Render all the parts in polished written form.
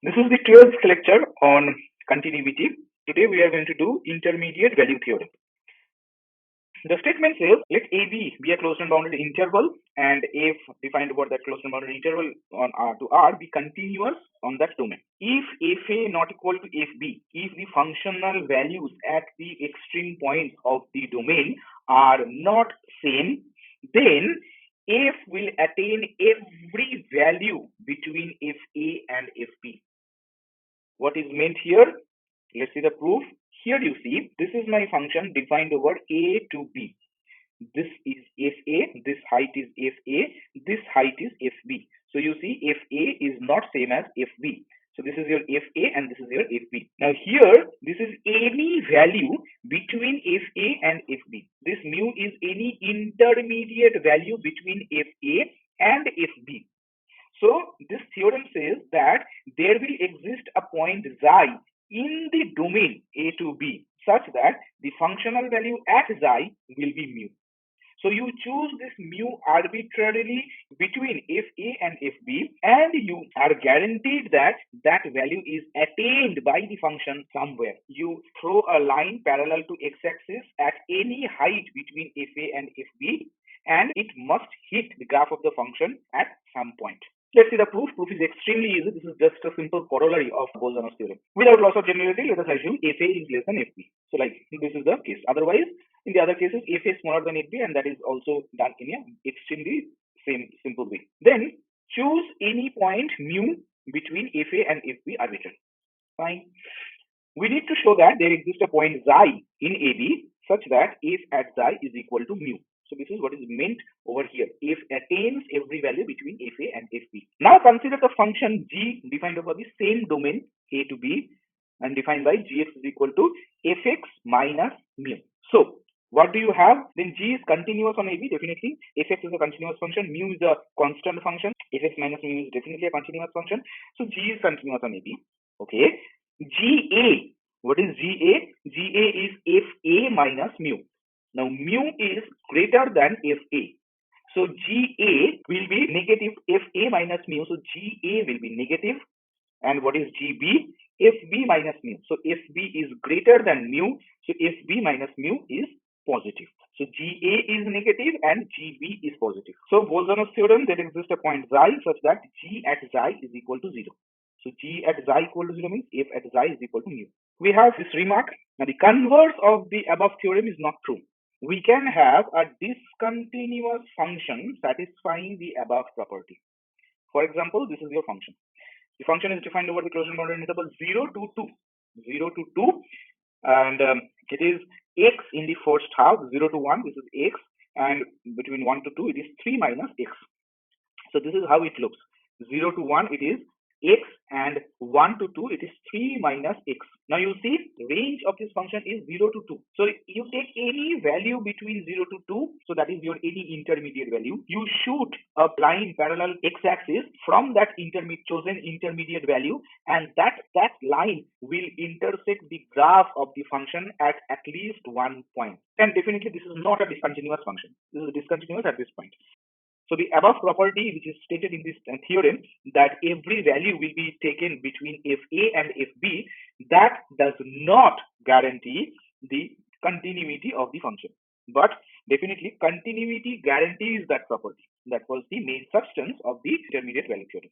This is the 12th lecture on continuity. Today we are going to do intermediate value theorem. The statement says let AB be a closed and bounded interval and F defined over that closed and bounded interval on R to R be continuous on that domain. If FA not equal to FB, if the functional values at the extreme points of the domain are not same, then F will attain every value between FA and FB. What is meant here? Let's see the proof. Here you see, this is my function defined over A to B. This is FA, this height is FA, this height is FB. So you see FA is not same as FB. So this is your FA and this is your FB. Now here, this is any value between FA and FB. This mu is any intermediate value between FA and FB. So this theorem says that there will exist a point xi in the domain A to B such that the functional value at xi will be mu. So you choose this mu arbitrarily between FA and FB and you are guaranteed that that value is attained by the function somewhere. You throw a line parallel to x-axis at any height between FA and FB and it must hit the graph of the function at some point. Let's see the proof. Proof is extremely easy. This is just a simple corollary of Bolzano's theorem. Without loss of generality, let us assume FA is less than FB. So like this is the case. Otherwise, in the other cases, FA is smaller than FB and that is also done in an extremely simple way. Then choose any point mu between FA and FB arbitrarily. Fine. We need to show that there exists a point xi in AB such that f at xi is equal to mu. So this is what is meant over here. F attains every value between FA and FB. Now consider the function g defined over the same domain A to B and defined by gx is equal to fx minus mu. So what do you have? Then g is continuous on AB, definitely. Fx is a continuous function. Mu is a constant function. Fx minus mu is definitely a continuous function. So g is continuous on AB. Okay. GA. What is GA? GA is FA minus mu. Now mu is greater than FA. So GA will be negative FA minus mu. So GA will be negative. And what is GB? FB minus mu. So FB is greater than mu. So FB minus mu is positive. So GA is negative and GB is positive. So Bolzano's theorem, there exists a point xi such that G at xi is equal to 0. So G at xi equal to 0 means F at xi is equal to mu. We have this remark. Now the converse of the above theorem is not true. We can have a discontinuous function satisfying the above property. For example, this is your function. The function is defined over the closed and bounded interval 0 to 2. 0 to 2 and it is x in the first half. 0 to 1 this is x and between 1 to 2 it is 3 minus x. So this is how it looks. 0 to 1 it is x and 1 to 2 it is 3 minus x. Now you see the range of this function is 0 to 2. So you take any value between 0 to 2, so that is your any intermediate value. You shoot a line parallel x-axis from that chosen intermediate value and that line will intersect the graph of the function at least one point. And definitely this is not a discontinuous function. This is discontinuous at this point. So the above property which is stated in this theorem that every value will be taken between FA and FB, that does not guarantee the continuity of the function. But definitely continuity guarantees that property. That was the main substance of the intermediate value theorem.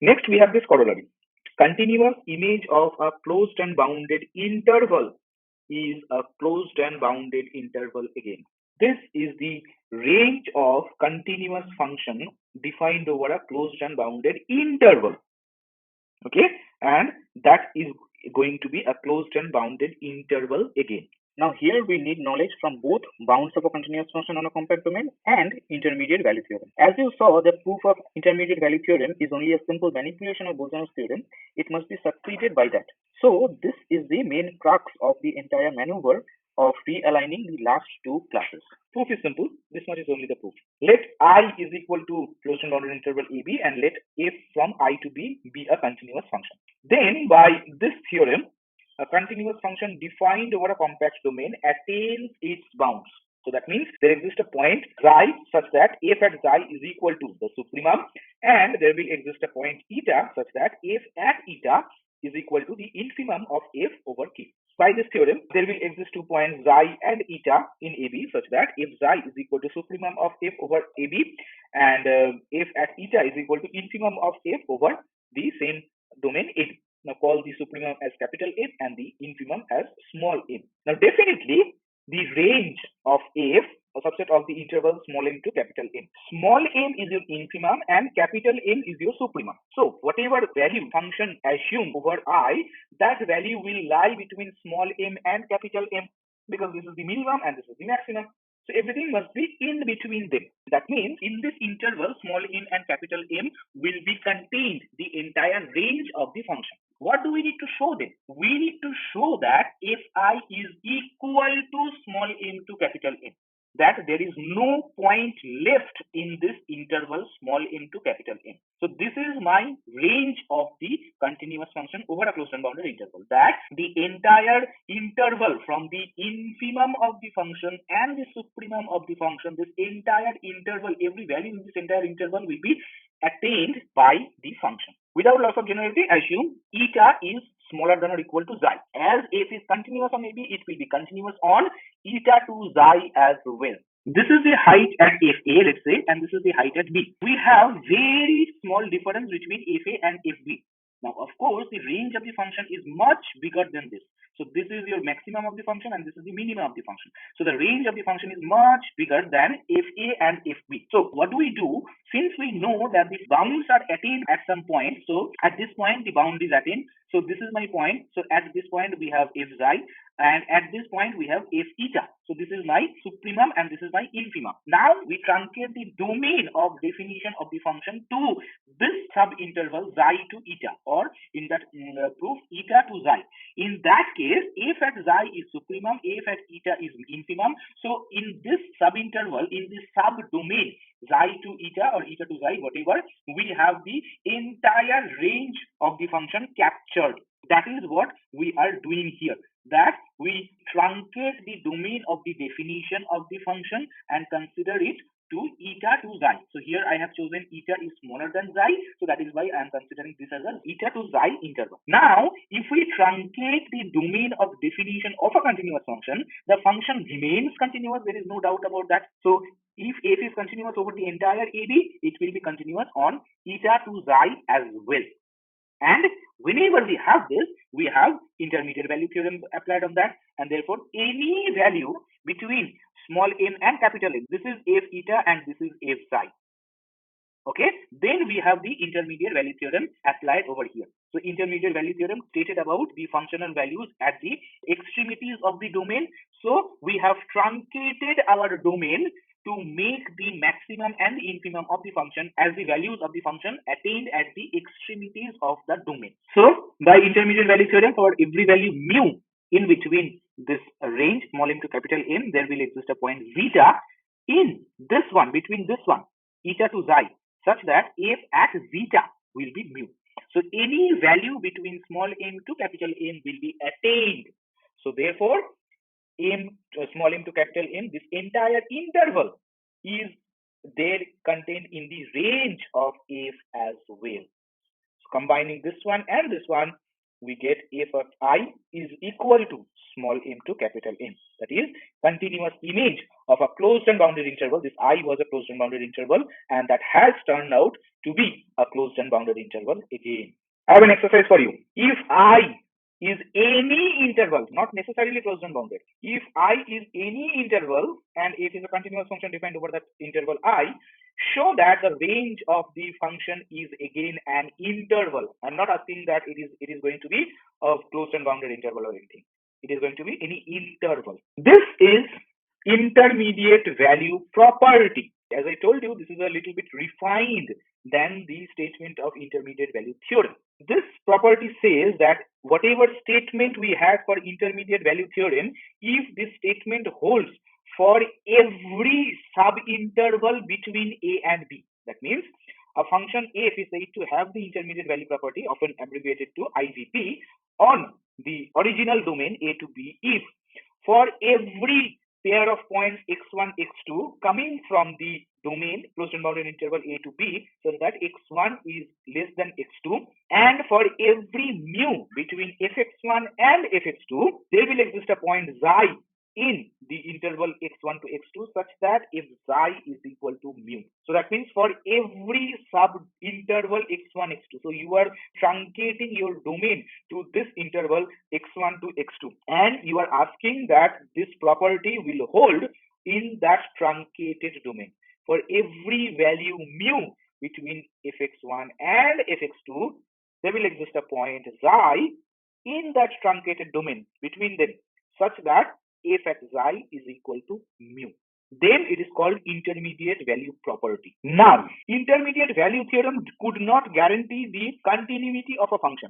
Next we have this corollary. Continuous image of a closed and bounded interval is a closed and bounded interval again. This is the range of continuous function defined over a closed and bounded interval. Okay, and that is going to be a closed and bounded interval again. Now here we need knowledge from both bounds of a continuous function on a compact domain and intermediate value theorem. As you saw, the proof of intermediate value theorem is only a simple manipulation of Bolzano's theorem. It must be succeeded by that. So this is the main crux of the entire maneuver of realigning the last two classes. Proof is simple. This much is only the proof. Let I is equal to closed and bounded interval AB and let f from I to B be a continuous function. Then by this theorem, a continuous function defined over a compact domain attains its bounds. So that means there exists a point xi such that f at xi is equal to the supremum and there will exist a point eta such that f at eta is equal to the infimum of f over k. By this theorem, there will exist 2 points xi and eta in AB such that if xi is equal to supremum of f over AB and f at eta is equal to infimum of f over the same domain AB. Now call the supremum as capital M and the infimum as small m. Now definitely the range of f, a subset of the interval small m to capital M. Small m is your infimum and capital M is your supremum. So whatever value function assume over I, that value will lie between small m and capital M, because this is the minimum and this is the maximum. So everything must be in between them. That means in this interval, small m and capital M will be contained the entire range of the function. What do we need to show then? We need to show that if I is equal to small m to capital M, that there is no point left in this interval small m to capital M. So this is my range of the continuous function over a closed and bounded interval. That the entire interval from the infimum of the function and the supremum of the function, this entire interval, every value in this entire interval will be attained by the function. Without loss of generality, assume eta is smaller than or equal to xi. As f is continuous on AB, it will be continuous on eta to xi as well. This is the height at FA, let's say, and this is the height at B. We have very small difference between FA and FB. Now, of course, the range of the function is much bigger than this. So this is your maximum of the function and this is the minimum of the function. So the range of the function is much bigger than FA and FB. So what do we do? Since we know that the bounds are attained at some point, so at this point the bound is attained. So this is my point. So at this point we have f xi, and at this point we have f eta. So this is my supremum and this is my infimum. Now we truncate the domain of definition of the function to this subinterval xi to eta, or in that proof eta to xi. In that case, f at xi is supremum, f at eta is infimum. So in this subinterval, in this subdomain xi to eta or eta to xi, whatever, we have the entire range of the function captured. That is what we are doing here. That we truncate the domain of the definition of the function and consider it to eta to xi. So here I have chosen eta is smaller than xi, so that is why I am considering this as an eta to xi interval. Now, if we truncate the domain of definition of a continuous function, the function remains continuous. There is no doubt about that. So if f is continuous over the entire AB, it will be continuous on eta to xi as well. And whenever we have this, we have intermediate value theorem applied on that, and therefore any value between small m and capital M, this is f eta and this is f xi. Okay, then we have the intermediate value theorem applied over here. So intermediate value theorem stated about the functional values at the extremities of the domain. So we have truncated our domain to make the maximum and the infimum of the function as the values of the function attained at the extremities of the domain. So by intermediate value theorem, for every value mu in between this range small m to capital M, there will exist a point zeta in this one, between this one, eta to xi, such that f at zeta will be mu. So any value between small m to capital M will be attained. So therefore, small m to capital M, this entire interval is there contained in the range of f as well. So combining this one and this one, we get f of I is equal to small m to capital M. That is continuous image of a closed and bounded interval. This I was a closed and bounded interval, and that has turned out to be a closed and bounded interval again. I have an exercise for you. If I is any interval, not necessarily closed and bounded. If I is any interval and it is a continuous function defined over that interval I, show that the range of the function is again an interval. I'm not asking that it is going to be a closed and bounded interval or anything. It is going to be any interval. This is intermediate value property. As I told you, this is a little bit refined than the statement of intermediate value theorem. This property says that whatever statement we had for intermediate value theorem, if this statement holds for every subinterval between A and B, that means a function f is said to have the intermediate value property, often abbreviated to IVP, on the original domain A to B if for every pair of points x1, x2 coming from the domain closed and bounded interval a to b, so that x1 is less than x2, and for every mu between fx1 and fx2, there will exist a point xi in the interval x1 to x2 such that if xi is equal to mu. So that means for every sub interval x1, x2, so you are truncating your domain to this interval x1 to x2, and you are asking that this property will hold in that truncated domain. For every value mu between fx1 and fx2, there will exist a point xi in that truncated domain between them such that f at xi is equal to mu. Then it is called intermediate value property. Now, intermediate value theorem could not guarantee the continuity of a function,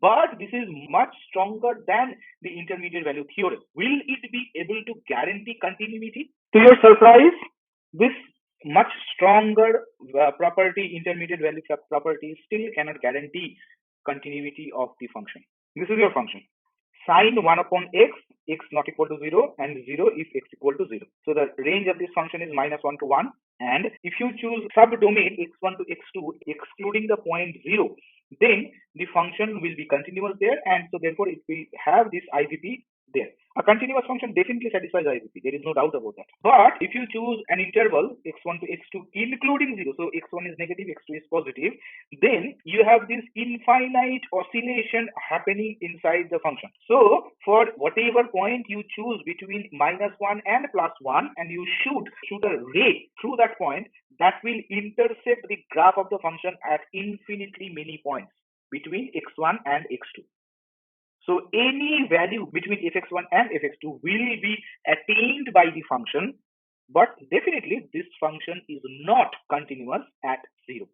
but this is much stronger than the intermediate value theorem. Will it be able to guarantee continuity? To your surprise, this much stronger property, intermediate value property, still cannot guarantee continuity of the function. This is your function. Sine 1 upon x, x not equal to 0, and 0 if x equal to 0. So the range of this function is -1 to 1. And if you choose subdomain x1 to x2, excluding the point 0, then the function will be continuous there, and so therefore it will have this IVP there. A continuous function definitely satisfies IVP. There is no doubt about that. But if you choose an interval x1 to x2 including 0, so x1 is negative, x2 is positive, then you have this infinite oscillation happening inside the function. So for whatever point you choose between -1 and +1, and you shoot a ray through that point, that will intercept the graph of the function at infinitely many points between x1 and x2. So any value between fx1 and fx2 will be attained by the function, but definitely this function is not continuous at 0.